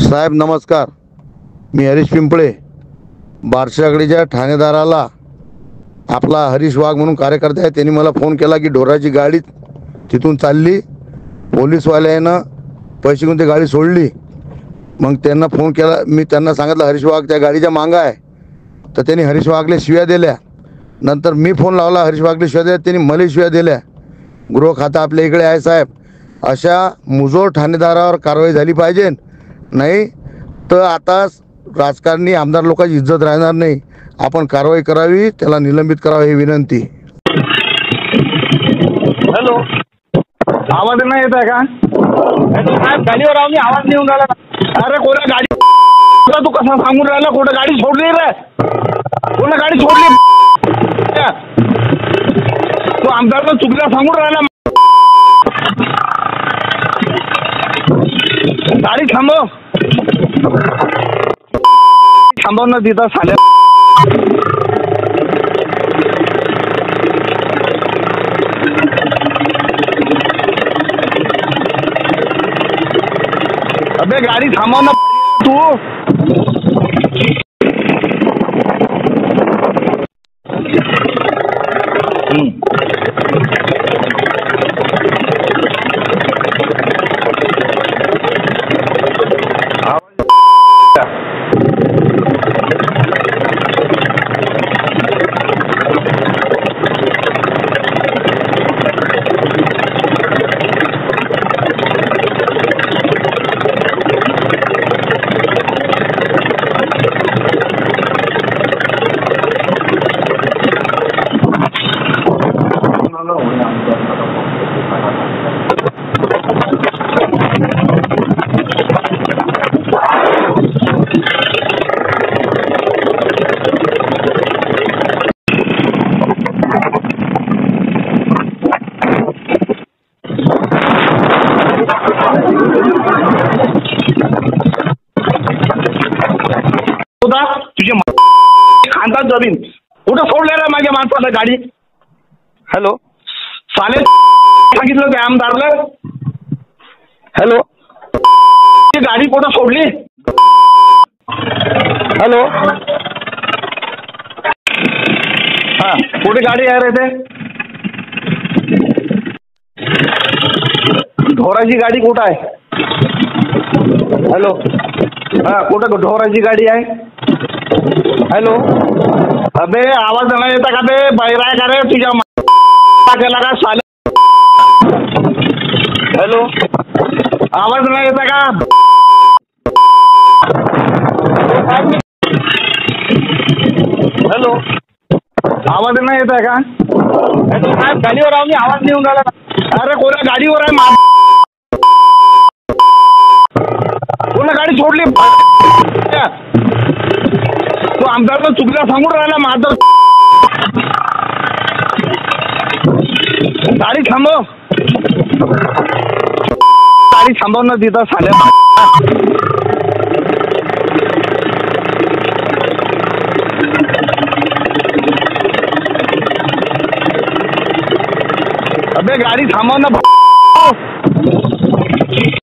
साहेब नमस्कार, मी हरीश पिंपळे. बारशागडीच्या ठाणेदाराला आपला हरीश वाघ म्हणून कार्यकर्ता आहे, त्यांनी मला फोन केला की ढोराची गाडी तिथून चालली, पोलीसवाल्यानं पैसे घेऊन ती गाडी सोडली. मग त्यांना फोन केला, मी त्यांना सांगितलं हरीश वाघ त्या गाडीच्या मागं आहे. तर त्यांनी हरीश वाघले शिव्या दिल्या. नंतर मी फोन लावला, हरीश वाघले शिव्या दिल्या, त्यांनी मला शिव्या दिल्या. गृह खातं आपल्या इकडे आहे साहेब. अशा मुजोर ठाणेदारावर कारवाई झाली पाहिजे, नाही तर आता राजकारणी आमदार लोकांची इज्जत राहणार नाही. आपण कारवाई करावी, त्याला निलंबित करावं ही विनंती. हॅलो, आवाज नाही येत आहे का? साहेब गाडीवर आम्ही आवाज येऊन राहिला. अरे कोणा गाडी तू कसा सांगून राहिला? कुठं गाडी सोडली रे? कोणा गाडी सोडली? तू आमदार चुकल्या सांगून राहिला. गाडी थांबव, थांबव ना तिथं साल्या. अबे गाडी थांबव ना तू. तुझे खानदान जमीन कुठं सोडलेला माझ्या माणसाला गाडी? हॅलो, साले सांगितलं त्या आमदारला. हॅलो, गाडी कुठं सोडली? हॅलो, हा कुठे गाडी आहे रे? ते ढोराची गाडी कुठं आहे? हॅलो, हा कुठं ढोराची गाडी आहे? हॅलो, अबे आवाज नाही येता का? बे बैराय का रे तुझ्या गेला का साले? हॅलो, आवाज नाही येता का? हॅलो, आवाज नाही येत आहे का? साहेब गाडीवर आम्ही आवाज येऊन राहिला. अरे कोणा गाडीवर आहे? कोणा गाडी सोडली? तू आमदार चुकल्या सांगून राहिला माझं. गाडी थांबव, गाडी थांबव ना तिथं साल्या. अबे गाडी थांबव ना.